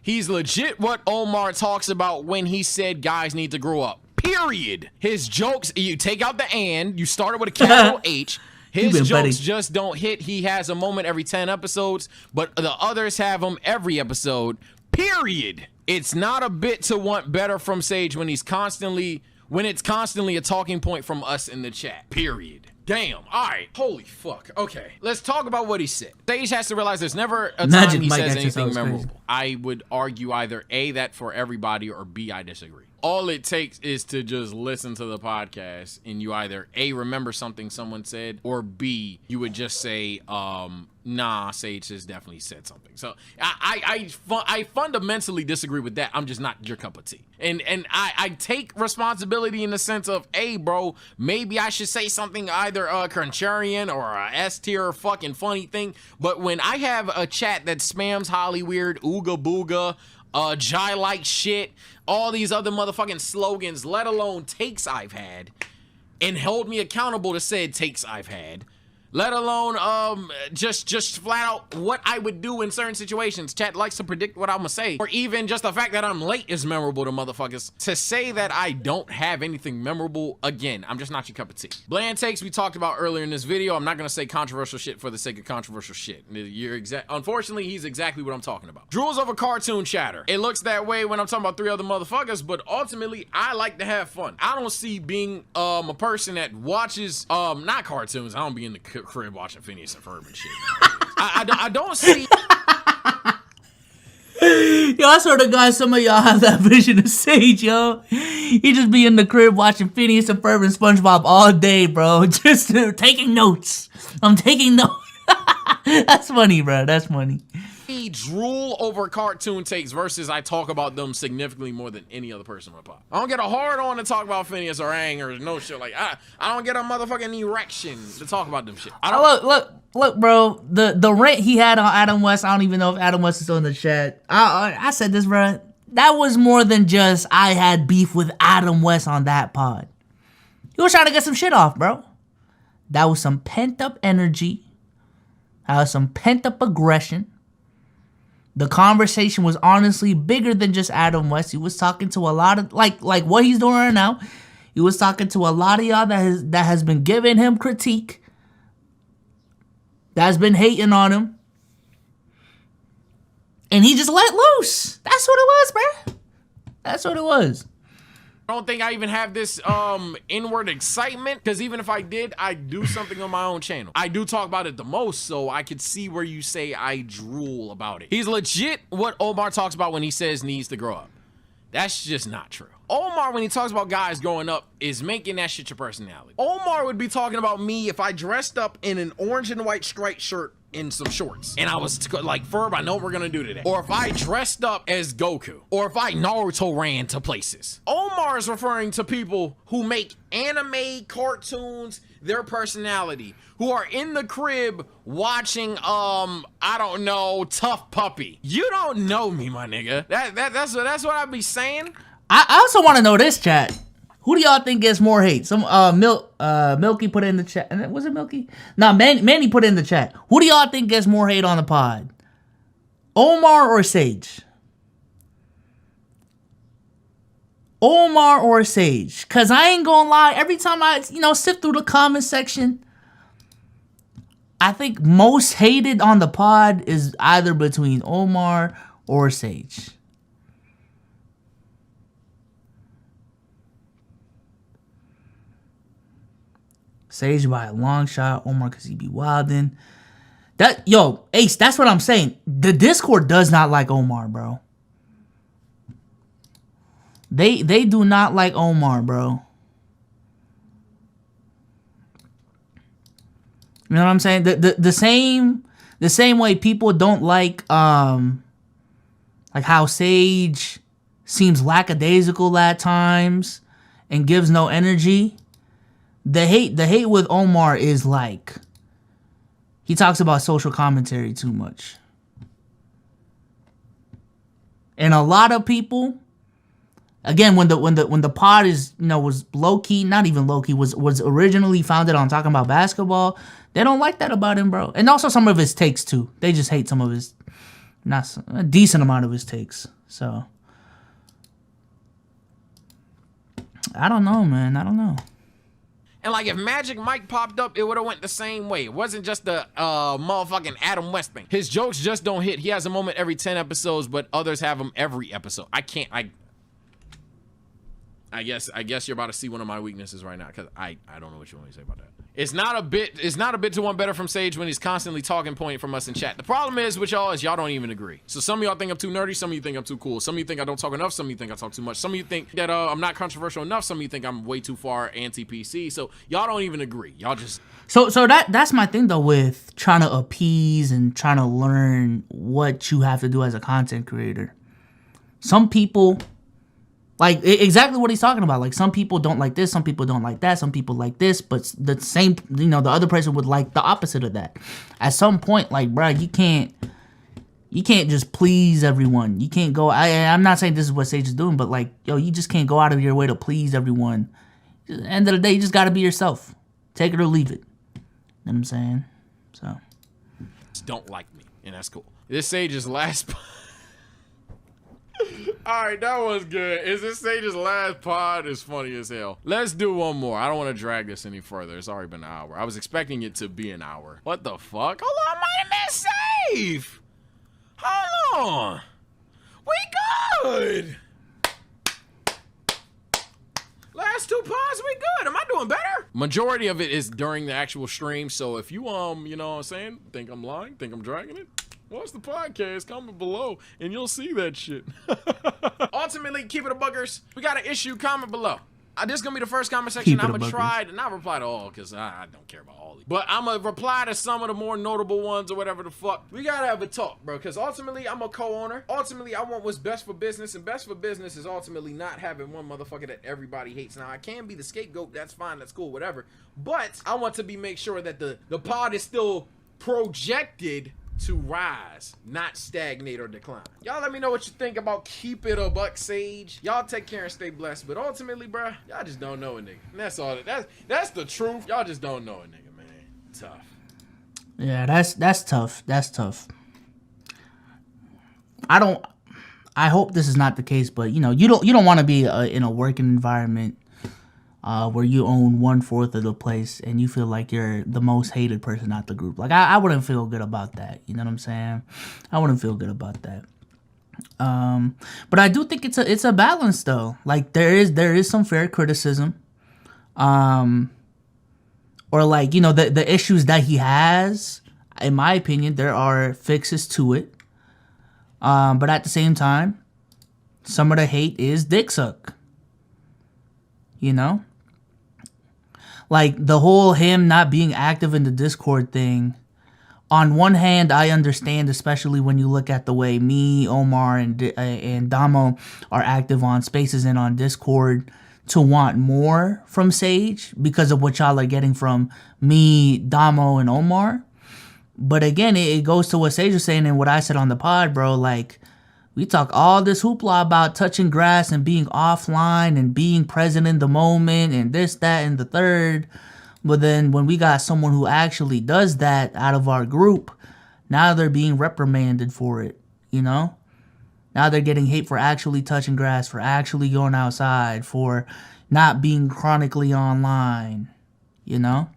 He's legit what Omar talks about when he said guys need to grow up. Period. His jokes, you take out the and, you started with a capital H. His jokes just don't hit. He has a moment every 10 episodes, but the others have them every episode. Period. It's not a bit to want better from Sage when it's constantly a talking point from us in the chat. Period. Damn. All right. Holy fuck. Okay. Let's talk about what he said. Sage has to realize there's never a time he says anything memorable. Crazy. I would argue either A, that for everybody, or B, I disagree. All it takes is to just listen to the podcast and you either A, remember something someone said, or B, you would just say, nah, Sage has definitely said something. So I fundamentally disagree with that. I'm just not your cup of tea. And I take responsibility in the sense of, hey, bro, maybe I should say something either contrarian or a S tier fucking funny thing. But when I have a chat that spams Holly Weird, Ooga Booga, Jai like shit, all these other motherfucking slogans, let alone takes I've had, and hold me accountable to said takes I've had, let alone just flat out what I would do in certain situations. Chat likes to predict what I'm gonna say, or even just the fact that I'm late is memorable to motherfuckers. To say that I don't have anything memorable, again, I'm just not your cup of tea. Bland takes we talked about earlier in this video. I'm not gonna say controversial shit for the sake of controversial shit. Unfortunately, he's exactly what I'm talking about. Drools over cartoon chatter. It looks that way when I'm talking about 3 other motherfuckers, but ultimately, I like to have fun. I don't see being a person that watches not cartoons. I don't be in the crib watching Phineas and Ferb and shit. I don't see. Yo, I swear to God, some of y'all have that vision of Sage, yo. He just be in the crib watching Phineas and Ferb and SpongeBob all day, bro. Just taking notes. I'm taking notes. That's funny, bro. That's funny. Drool over cartoon takes versus I talk about them significantly more than any other person on the pod. I don't get a hard on to talk about Phineas or Aang or no shit like I don't get a motherfucking erection to talk about them shit. Look, bro. The rant he had on Adam West. I don't even know if Adam West is on the chat. I said this, bro. That was more than just I had beef with Adam West on that pod. He was trying to get some shit off, bro. That was some pent up energy. That was some pent up aggression. The conversation was honestly bigger than just Adam West. He was talking to a lot of, like what he's doing right now. He was talking to a lot of y'all that has been giving him critique, that has been hating on him. And he just let loose. That's what it was, bruh. That's what it was. don't think I even have this inward excitement, because even if I did, I do something on my own channel. I do talk about it the most, so I could see where you say I drool about it. He's legit what Omar talks about when he says needs to grow up. That's just not true. Omar, when he talks about guys growing up, is making that shit your personality. Omar would be talking about me if I dressed up in an orange and white striped shirt in some shorts, and I was like, Ferb, I know what we're gonna do today. Or if I dressed up as Goku, or if I Naruto ran to places. Omar is referring to people who make anime cartoons their personality, who are in the crib watching, I don't know, Tough Puppy. You don't know me, my nigga. That's what I be saying. I also want to know this, chat. Who do y'all think gets more hate? Some Milky put it in the chat. Was it Milky? Nah, Manny put it in the chat. Who do y'all think gets more hate on the pod? Omar or Sage? Omar or Sage? Cause I ain't gonna lie, every time I sift through the comment section, I think most hated on the pod is either between Omar or Sage. Sage by a long shot. Omar because he be wildin'. Ace, that's what I'm saying. The Discord does not like Omar, bro. They do not like Omar, bro. You know what I'm saying? The same way people don't like how Sage seems lackadaisical at times and gives no energy. The hate with Omar is like he talks about social commentary too much. And a lot of people, again, when the pod is was low key, not even low key, was originally founded on talking about basketball, they don't like that about him, bro. And also some of his takes too. They just hate some of his, a decent amount of his takes. So I don't know, man. I don't know. And like if Magic Mike popped up, it would have went the same way. It wasn't just the motherfucking Adam West thing. His jokes just don't hit. He has a moment every 10 episodes, but others have them every episode. I guess you're about to see one of my weaknesses right now, because I don't know what you want me to say about that. It's not a bit to one better from Sage when he's constantly talking point from us in chat. The problem is with y'all is y'all don't even agree. So some of y'all think I'm too nerdy, some of you think I'm too cool. Some of you think I don't talk enough, some of you think I talk too much. Some of you think that I'm not controversial enough, some of you think I'm way too far anti-PC. So y'all don't even agree. Y'all just So that's my thing though with trying to appease and trying to learn what you have to do as a content creator. Some people like exactly what he's talking about. Like some people don't like this, some people don't like that, some people like this, but the same, the other person would like the opposite of that. At some point, like, bro, you can't just please everyone. You can't go. I'm not saying this is what Sage is doing, but like, you just can't go out of your way to please everyone. At the end of the day, you just got to be yourself. Take it or leave it. You know what I'm saying? So don't like me, and that's cool. This Sage's last. All right, that was good. Is this Sage's last pod? Is funny as hell. Let's do one more. I don't want to drag this any further. It's already been an hour. I was expecting it to be an hour. What the fuck? Hold on, I might have been safe. Hold on. We good. Last two pods, we good. Am I doing better? Majority of it is during the actual stream. So if you, you know what I'm saying, think I'm lying, think I'm dragging it, watch the podcast, comment below, and you'll see that shit. Ultimately, keep it a buggers. We got an issue, comment below. This is going to be the first comment section. I'm going to try to not reply to all, because I don't care about all these. But I'm going to reply to some of the more notable ones or whatever the fuck. We got to have a talk, bro, because ultimately, I'm a co-owner. Ultimately, I want what's best for business, and best for business is ultimately not having one motherfucker that everybody hates. Now, I can be the scapegoat. That's fine. That's cool, whatever. But I want to make sure that the pod is still projected to rise, not stagnate or decline. Y'all let me know what you think about Keep It a Buck Sage. Y'all take care and stay blessed. But ultimately, bruh, y'all just don't know a nigga. And that's all. That's the truth. Y'all just don't know a nigga, man. Tough. Yeah, that's tough. That's tough. I hope this is not the case, but you don't want to be in a working environment where you own 1/4 of the place and you feel like you're the most hated person out the group. Like I wouldn't feel good about that. You know what I'm saying? I wouldn't feel good about that. But I do think it's a balance though. Like there is some fair criticism. Or like, you know, the issues that he has, in my opinion, there are fixes to it. But at the same time, some of the hate is dick suck. You know? Like the whole him not being active in the Discord thing. On one hand, I understand, especially when you look at the way me, Omar, and Damo are active on Spaces and on Discord, to want more from Sage because of what y'all are getting from me, Damo, and Omar. But again, it goes to what Sage was saying and what I said on the pod, bro. Like, we talk all this hoopla about touching grass and being offline and being present in the moment and this, that, and the third. But then when we got someone who actually does that out of our group, now they're being reprimanded for it, you know? Now they're getting hate for actually touching grass, for actually going outside, for not being chronically online, you know?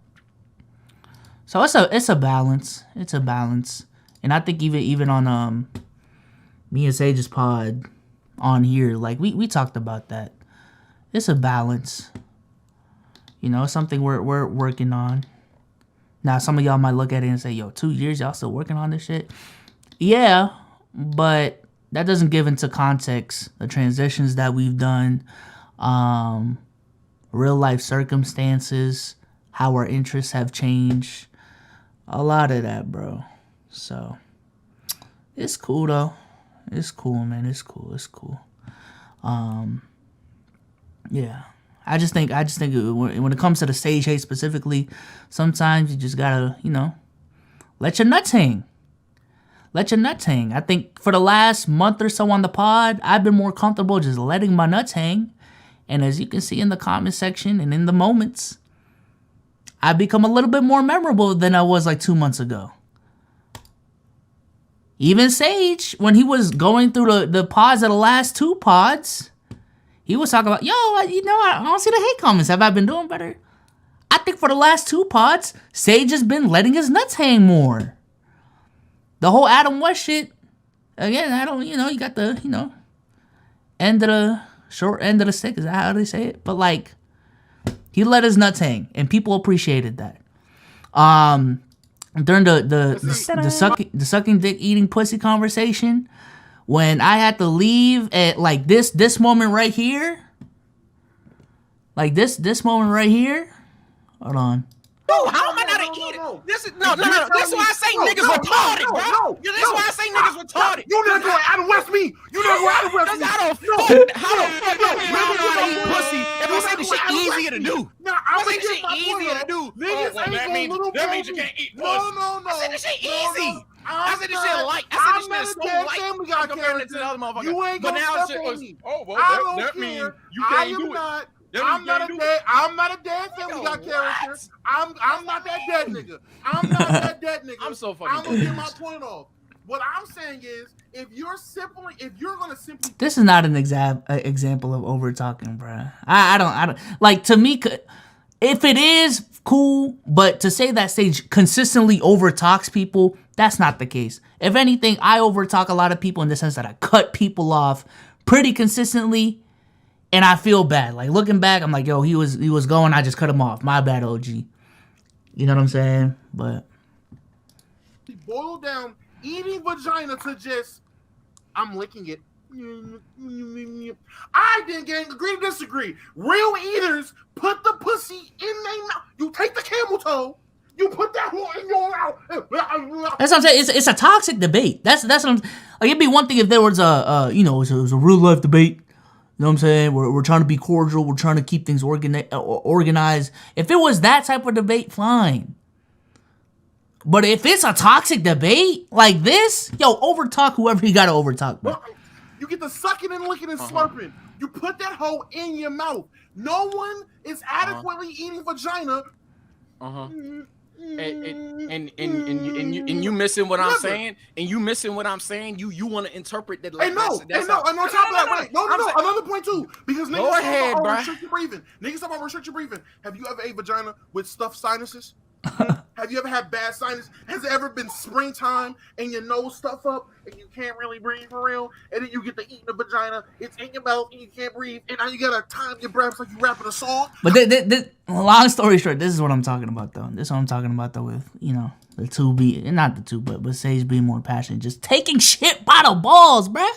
So it's a balance. It's a balance. And I think even on me and Sage's pod on here, like we talked about that. It's a balance. You know, it's something we're working on. Now, some of y'all might look at it and say, yo, 2 years, y'all still working on this shit? Yeah, but that doesn't give into context the transitions that we've done, real life circumstances, how our interests have changed. A lot of that, bro. So, it's cool, though. It's cool, man. It's cool. It's cool. Yeah. I just think when it comes to the Sage hate specifically, sometimes you just gotta, you know, let your nuts hang. Let your nuts hang. I think for the last month or so on the pod, I've been more comfortable just letting my nuts hang. And as you can see in the comment section and in the moments, I've become a little bit more memorable than I was like 2 months ago. Even Sage, when he was going through the pods of the last 2 pods, he was talking about, yo, you know, I don't see the hate comments. Have I been doing better? I think for the last 2 pods, Sage has been letting his nuts hang more. The whole Adam West shit, again, I don't, you know, you got the, you know, short end of the stick. Is that how they say it? But like, he let his nuts hang, and people appreciated that. During the sucking dick eating pussy conversation, when I had to leave at like this moment right here, like this moment right here. Hold on. No, how am I not an eater? This is no. This is why I say niggas retarded, bro. This is why I say niggas retarded. You never go out and West me. You never go out and West me. How the fuck I eat pussy if I say the shit easier to do? I say the shit easier to do. That means you can't eat pussy. No. I said the shit easy. I said this shit light. I said this shit is so light compared to the other motherfucker. You ain't gonna step on me. Oh, well, that means you can't do it. I'm not a dead Family Guy character. I'm not that dead nigga. I'm not that dead nigga. I'm so fucking. I'm gonna get my point off. What I'm saying is, if you're gonna simply, this is not an example of over talking, bro. I don't like, to me. If it is, cool, but to say that Sage consistently over talks people, that's not the case. If anything, I over talk a lot of people in the sense that I cut people off pretty consistently. And I feel bad. Like, looking back, I'm like, yo, he was going, I just cut him off. My bad, OG. You know what I'm saying? But boil down eating vagina to just, I'm licking it. I didn't agree to disagree. Real eaters put the pussy in their mouth. You take the camel toe, you put that hole in your mouth. That's what I'm saying. It's a toxic debate. That's what I'm like. It'd be one thing if there was it was a real life debate. You know what I'm saying? We're trying to be cordial. We're trying to keep things organized. If it was that type of debate, fine. But if it's a toxic debate like this, yo, overtalk whoever you gotta overtalk, bro. You get the sucking and licking and slurping. You put that hoe in your mouth. No one is adequately eating vagina. And you missing what I'm saying? And you missing what I'm saying? You want to interpret that like and on top of that, wait, no, another point too. Because niggas talk about restricted breathing. Niggas talk about restricted breathing. Have you ever ate vagina with stuffed sinuses? Have you ever had bad sinus? Has it ever been springtime and your nose stuff up and you can't really breathe for real? And then you get to eat the vagina, it's in your mouth and you can't breathe, and now you gotta time your breath like you rapping a song? But long story short, this is what I'm talking about though. This is what I'm talking about though with, you know, the two be not the two, but Sage being more passionate. Just taking shit by the balls, bruh.